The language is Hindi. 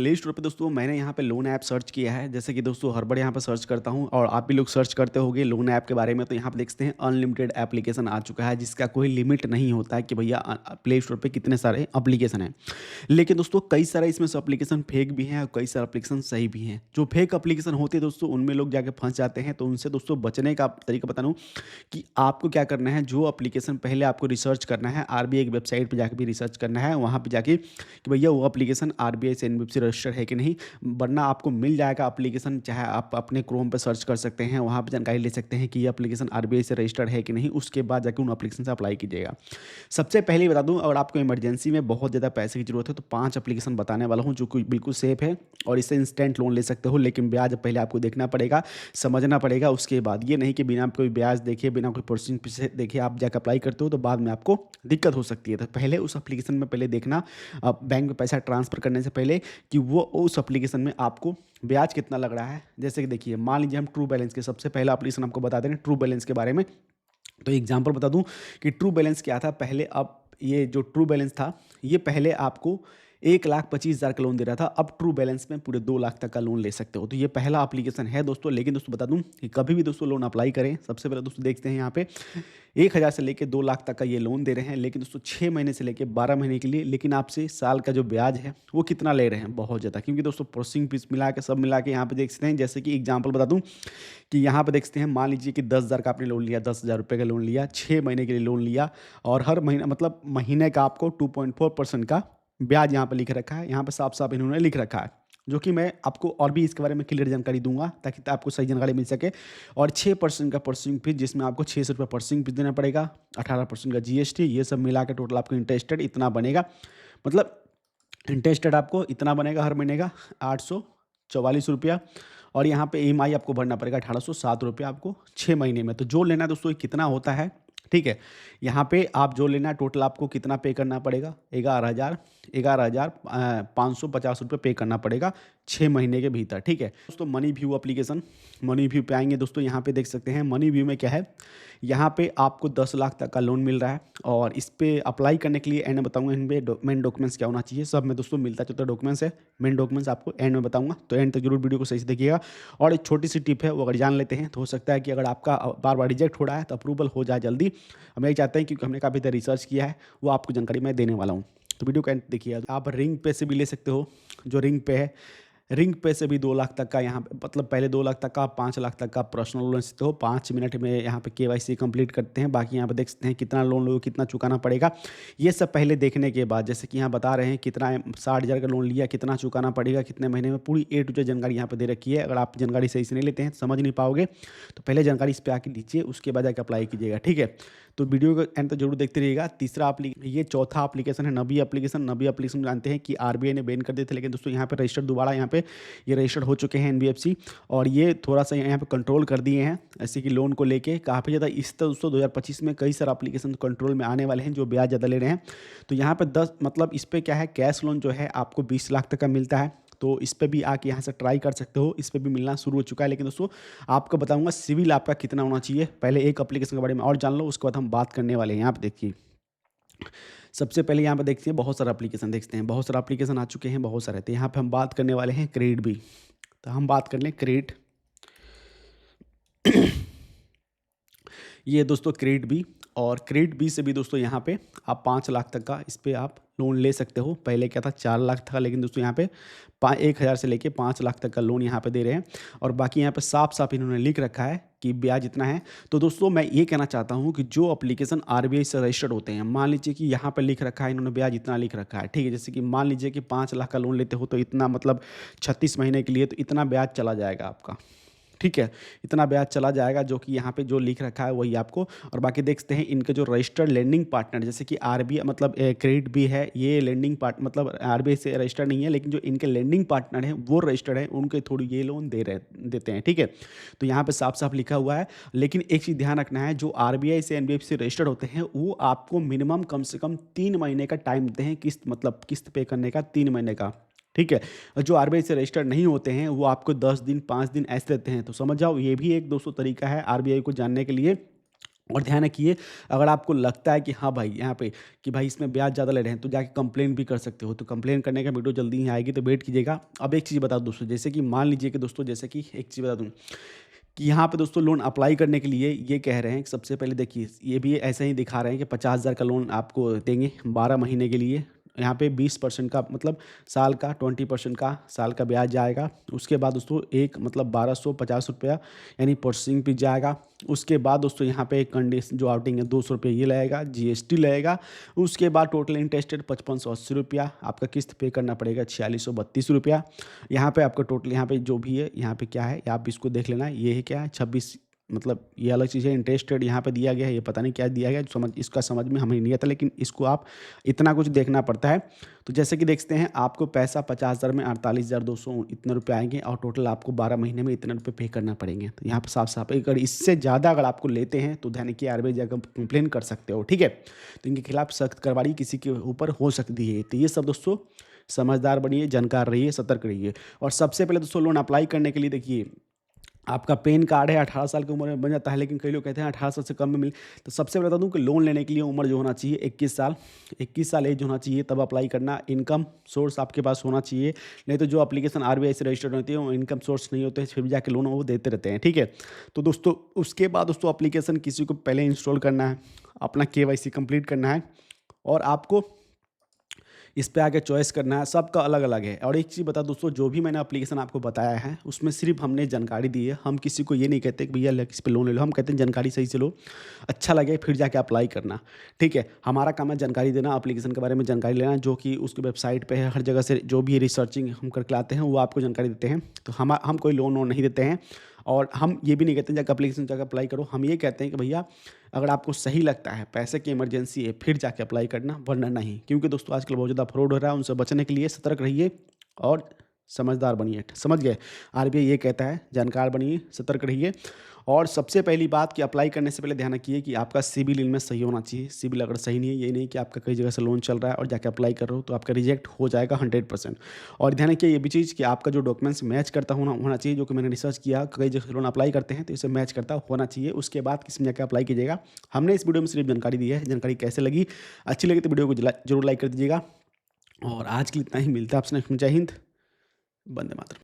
प्ले स्टोर पे दोस्तों मैंने यहाँ पे लोन ऐप सर्च किया है। जैसे कि दोस्तों हर बार यहाँ पे सर्च करता हूँ और आप भी लोग सर्च करते होंगे लोन ऐप के बारे में, तो यहाँ पे देखते हैं अनलिमिटेड एप्लीकेशन आ चुका है जिसका कोई लिमिट नहीं होता है कि भैया प्ले स्टोर पे कितने सारे एप्लीकेशन हैं। लेकिन दोस्तों कई सारे इसमें से एप्लीकेशन फेक भी हैं और कई सारे एप्लीकेशन सही भी हैं। जो फेक एप्लीकेशन होते हैं दोस्तों उनमें लोग जाके फंस जाते हैं। तो उनसे दोस्तों बचने का तरीका बता दूँ कि आपको क्या करना है। जो एप्लीकेशन पहले आपको रिसर्च करना है, आरबीआई की वेबसाइट पे जाके भी रिसर्च करना है, वहाँ पे जाके कि भैया वो एप्लीकेशन आरबीआई से एनबीएफसी रजिस्टर्ड है कि नहीं। वरना आपको मिल जाएगा एप्लीकेशन, चाहे आप अपने क्रोम पे सर्च कर सकते हैं, वहाँ पे जानकारी ले सकते हैं कि ये एप्लीकेशन आरबीआई से रजिस्टर्ड है कि नहीं। उसके बाद जाके उन एप्लीकेशन से अप्लाई कीजिएगा। सबसे पहले बता दूं, अगर आपको इमरजेंसी में बहुत ज़्यादा पैसे की जरूरत है तो 5 एप्लीकेशन बताने वाला हूं जो कि बिल्कुल सेफ है और इससे इंस्टेंट लोन ले सकते हो। लेकिन ब्याज पहले आपको देखना पड़ेगा, समझना पड़ेगा। उसके बाद ये नहीं कि बिना कोई ब्याज देखे, बिना कोई प्रोसेसिंग फीस देखे आप जाकर अप्लाई करते हो तो बाद में आपको दिक्कत हो सकती है। तो पहले उस एप्लीकेशन में पहले देखना बैंक में पैसा ट्रांसफ़र करने से पहले कि वो उस एप्लीकेशन में आपको ब्याज कितना लग रहा है। जैसे कि देखिए, मान लीजिए हम ट्रू बैलेंस के सबसे पहला एप्लीकेशन आपको बता दें ट्रू बैलेंस के बारे में। तो एग्जांपल बता दूं कि ट्रू बैलेंस क्या था पहले। अब ये जो ट्रू बैलेंस था ये पहले आपको 1,25,000 का लोन दे रहा था। अब ट्रू बैलेंस में पूरे 2 लाख तक का लोन ले सकते हो। तो ये पहला एप्लीकेशन है दोस्तों। लेकिन दोस्तों बता दूं कि कभी भी दोस्तों लोन अप्लाई करें, सबसे पहले दोस्तों देखते हैं यहाँ पे 1,000 से लेके 2 लाख तक का ये लोन दे रहे हैं। लेकिन दोस्तों 6 महीने से लेके 12 महीने के लिए। लेकिन आपसे साल का जो ब्याज है वो कितना ले रहे हैं, बहुत ज़्यादा। क्योंकि दोस्तों प्रोसेसिंग फीस मिला के सब मिला के यहाँ पे देख सकते हैं। जैसे कि एग्जाम्पल बता दूँ कि यहाँ पे देख सकते हैं, मान लीजिए कि 10,000 का आपने लोन लिया, 10,000 रुपये का लोन लिया, 6 महीने के लिए लोन लिया और हर महीना मतलब महीने का आपको 2.4% का ब्याज यहाँ पे लिख रखा है। यहाँ पे साफ साफ इन्होंने लिख रखा है, जो कि मैं आपको और भी इसके बारे में क्लियर जानकारी दूंगा ताकि आपको सही जानकारी मिल सके। और 6% का प्रोसेसिंग फीस, जिसमें आपको 600 रुपये प्रोसेसिंग फीस देना पड़ेगा, 18% का जीएसटी, ये सब मिला के टोटल आपको इंटरेस्टेड इतना बनेगा। मतलब इंटरेस्टेड आपको इतना बनेगा हर महीने का 844 रुपया। और यहाँ पे ईएमआई आपको भरना पड़ेगा 1,807 रुपये आपको 6 महीने में। तो जो लेना है दोस्तों ये कितना होता है, ठीक है। यहाँ पे आप जो लेना है टोटल आपको कितना पे करना पड़ेगा, 11,550 रुपये पे करना पड़ेगा 6 महीने के भीतर, ठीक है दोस्तों। Money view application, money view पे आएंगे दोस्तों। यहाँ पे देख सकते हैं मनी व्यू में क्या है। यहाँ पे आपको 10 लाख तक का लोन मिल रहा है और इस पे अप्लाई करने के लिए एंड में बताऊंगा इन पे मेन डॉक्यूमेंट्स क्या होना चाहिए। सब में दोस्तों मिलता जुलता डॉक्यूमेंट्स है। मेन डॉक्यूमेंट्स आपको एंड में बताऊंगा, तो एंड तक जरूर वीडियो को सही से देखिएगा। और एक छोटी सी टिप है, वो अगर जान लेते हैं तो हो सकता है कि अगर आपका बार बार रिजेक्ट हो रहा है तो अप्रूवल हो जाए जल्दी। हम यही चाहते हैं क्योंकि हमने काफ़ी देर रिसर्च किया है, वो आपको जानकारी मैं देने वाला हूँ। तो वीडियो का एंड देखिए। आप रिंग पे से भी ले सकते हो, जो रिंग पे है। रिंग पे से भी 2 लाख तक का यहाँ पे मतलब पहले 2 लाख तक का, 5 लाख तक का पर्सनल लोन सकते हो। 5 मिनट में यहाँ पे केवाईसी कंप्लीट करते हैं। बाकी यहाँ पे देख सकते हैं कितना लोन लोगे, कितना चुकाना पड़ेगा, ये सब पहले देखने के बाद, जैसे कि यहाँ बता रहे हैं कितना 60,000 का लोन लिया, कितना चुकाना पड़ेगा, कितने महीने में, पूरी ए टू जेड जानकारी यहाँ पे दे रखी है। अगर आप जानकारी सही से नहीं लेते हैं, समझ नहीं पाओगे, तो पहले जानकारी इस पर आके लीजिए, उसके बाद जाकर अप्लाई कीजिएगा, ठीक है। तो वीडियो का एंड तक जरूर देखते रहिएगा। ये चौथा एप्लीकेशन है नबी एप्लीकेशन। नबी एप्लीकेशन जानते हैं कि आरबीआई ने बैन कर दिए थे, लेकिन दोस्तों यहाँ पे रजिस्टर्ड दोबारा यहाँ पे ये रजिस्टर्ड हो चुके हैं एनबीएफसी। और ये थोड़ा सा यहाँ पे कंट्रोल कर दिए हैं, ऐसे कि लोन को लेके काफ़ी ज़्यादा। इस तरह दोस्तों 2025 में कई सारे एप्लीकेशन कंट्रोल में आने वाले हैं जो ब्याज ज़्यादा ले रहे हैं। तो यहाँ पे 10 मतलब इस पर क्या है, कैश लोन जो है आपको 20 लाख तक का मिलता है। तो इस पर भी आके यहाँ से ट्राई कर सकते हो, इस पर भी मिलना शुरू हो चुका है। लेकिन दोस्तों आपको बताऊंगा सिविल आपका कितना होना चाहिए। पहले एक एप्लीकेशन के बारे में और जान लो, उसके बाद हम बात करने वाले हैं। यहाँ पे देखिए, सबसे पहले यहाँ पे देखते हैं बहुत सारा एप्लीकेशन, देखते हैं बहुत सारा एप्लीकेशन आ चुके हैं, बहुत सारे। तो यहाँ पे हम बात करने वाले हैं क्रेडिट भी। तो हम बात कर लें क्रेडिट। ये दोस्तों क्रेडिट बी। और क्रेडिट बी से भी दोस्तों यहाँ पे आप 5 लाख तक का इस पर आप लोन ले सकते हो। पहले क्या था 4 लाख था, लेकिन दोस्तों यहाँ पे 1,000 से लेके 5 लाख तक का लोन यहाँ पे दे रहे हैं। और बाकी यहाँ पे साफ साफ इन्होंने लिख रखा है कि ब्याज इतना है। तो दोस्तों मैं ये कहना चाहता हूँ कि जो एप्लीकेशन आरबीआई से रजिस्टर्ड होते हैं, मान लीजिए कि यहाँ पे लिख रखा है इन्होंने ब्याज इतना लिख रखा है, ठीक है। जैसे कि मान लीजिए कि 5 लाख का लोन लेते हो तो इतना मतलब 36 महीने के लिए, तो इतना ब्याज चला जाएगा आपका, ठीक है। इतना ब्याज चला जाएगा, जो कि यहाँ पे जो लिख रखा है वही आपको। और बाकी देखते हैं इनके जो रजिस्टर्ड लेंडिंग पार्टनर, जैसे कि आरबीआई मतलब क्रेडिट भी है, ये लेंडिंग पार्ट मतलब आरबीआई से रजिस्टर्ड नहीं है, लेकिन जो इनके लेंडिंग पार्टनर हैं वो रजिस्टर्ड है, उनके थोड़ी ये लोन देते हैं, ठीक है। तो यहाँ पे साफ साफ लिखा हुआ है। लेकिन एक चीज़ ध्यान रखना है, जो आरबीआई से एनबीएफसी से रजिस्टर्ड होते हैं वो आपको मिनिमम कम से कम 3 महीने का टाइम देते हैं, किस्त मतलब किस्त पे करने का 3 महीने का, ठीक है। और जो आरबीआई से रजिस्टर्ड नहीं होते हैं वो आपको 10 दिन 5 दिन ऐसे देते हैं। तो समझ जाओ, ये भी एक दोस्तों तरीका है आरबीआई को जानने के लिए। और ध्यान रखिए, अगर आपको लगता है कि हाँ भाई यहाँ पे कि भाई इसमें ब्याज ज़्यादा ले रहे हैं, तो जाके कंप्लेन भी कर सकते हो। तो कंप्लेन करने का वीडियो जल्दी ही आएगी, तो वेट कीजिएगा। अब एक चीज़ बता दूँ दोस्तों, जैसे कि मान लीजिए कि दोस्तों, जैसे कि एक चीज़ बता दूँ कि यहाँ पे दोस्तों लोन अप्लाई करने के लिए ये कह रहे हैं कि सबसे पहले देखिए, ये भी ऐसे ही दिखा रहे हैं कि 50,000 का लोन आपको देंगे 12 महीने के लिए। यहाँ पे 20% का मतलब साल का, 20% का साल का ब्याज जाएगा। उसके बाद दोस्तों एक मतलब 1250 रुपया यानी प्रोसेसिंग फीस जाएगा। उसके बाद दोस्तों यहाँ पे एक कंडीशन जो आउटिंग है 200 रुपये ये लगेगा, जीएसटी लगेगा। उसके बाद टोटल इंटरेस्टेड 5580 रुपया, आपका किस्त पे करना पड़ेगा 4632 रुपया। यहाँ पे आपका टोटल यहाँ पे जो भी है, यहाँ पे क्या है आप इसको देख लेना, ये है क्या है 26, मतलब ये अलग चीज़ है। इंटरेस्ट रेट यहाँ पे दिया गया है, ये पता नहीं क्या दिया गया है, समझ इसका समझ में हमें नहीं आता, लेकिन इसको आप इतना कुछ देखना पड़ता है। तो जैसे कि देखते हैं, आपको पैसा 50,000 में 48,200 इतने रुपये आएंगे, और टोटल आपको 12 महीने में इतने रुपये पे करना पड़ेंगे। तो यहाँ पे साफ साफ है, अगर इससे ज़्यादा अगर आपको लेते हैं तो ध्यान कि आरबीआई जाकर कंप्लेन कर सकते हो, ठीक है। तो इनके खिलाफ सख्त कार्रवाई किसी के ऊपर हो सकती है। तो ये सब दोस्तों समझदार बनिए, जानकार रहिए, सतर्क रहिए। और सबसे पहले दोस्तों लोन अप्लाई करने के लिए देखिए, आपका पैन कार्ड है 18 साल की उम्र में बन जाता है, लेकिन कई लोग कहते हैं 18 साल से कम में मिले। तो सबसे पहले बता दूं कि लोन लेने के लिए उम्र जो होना चाहिए 21 साल एज होना चाहिए, तब अप्लाई करना। इनकम सोर्स आपके पास होना चाहिए, नहीं तो जो एप्लीकेशन आरबीआई से रजिस्टर्ड होती है वो इनकम सोर्स नहीं होते हैं, फिर भी जाके लोन वो देते रहते हैं, ठीक है। तो दोस्तों उसके बाद दोस्तों एप्लीकेशन किसी को पहले इंस्टॉल करना है, अपना केवाईसी कंप्लीट करना है, और आपको इस पे आके चॉइस करना है। सबका अलग अलग है। और एक चीज़ बता दोस्तों, जो भी मैंने एप्लीकेशन आपको बताया है उसमें सिर्फ हमने जानकारी दी है। हम किसी को ये नहीं कहते कि भैया इस पे लोन ले लो, हम कहते हैं जानकारी सही से लो, अच्छा लगे फिर जाके अप्लाई करना, ठीक है। हमारा काम है जानकारी देना, एप्लीकेशन के बारे में जानकारी लेना, जो कि उसकी वेबसाइट पे है, हर जगह से जो भी रिसर्चिंग हम करके लाते हैं वो आपको जानकारी देते हैं। तो हम कोई लोन वोन नहीं देते हैं, और हम ये भी नहीं कहते जाकर एप्लीकेशन जाकर अप्लाई करो। हम ये कहते हैं कि भैया अगर आपको सही लगता है, पैसे की इमरजेंसी है, फिर जाके अप्लाई करना, वरना नहीं। क्योंकि दोस्तों आजकल बहुत ज़्यादा फ्रॉड हो रहा है, उनसे बचने के लिए सतर्क रहिए और समझदार बनिए, समझ गए। आरबीआई ये कहता है जानकार बनिए, सतर्क रहिए। और सबसे पहली बात कि अप्लाई करने से पहले ध्यान रखिए कि आपका सिबिल इनमें सही होना चाहिए। सिबिल अगर सही नहीं है, ये नहीं कि आपका कई जगह से लोन चल रहा है और जाके अप्लाई कर रहे हो तो आपका रिजेक्ट हो जाएगा 100%। और ध्यान रखिए ये भी चीज़ कि आपका जो डॉक्यूमेंट्स मैच करता होना चाहिए, जो कि मैंने रिसर्च किया, कई जगह लोन अप्लाई करते हैं तो इसे मैच करता होना चाहिए। उसके बाद किसी में जाकर अप्लाई कीजिएगा। हमने इस वीडियो में सिर्फ जानकारी दी है। जानकारी कैसे लगी, अच्छी लगी तो वीडियो को जरूर लाइक कर दीजिएगा। और आज के लिए इतना ही, मिलता है आपसे नेक्स्ट में। जय हिंद, वंदे मातरम।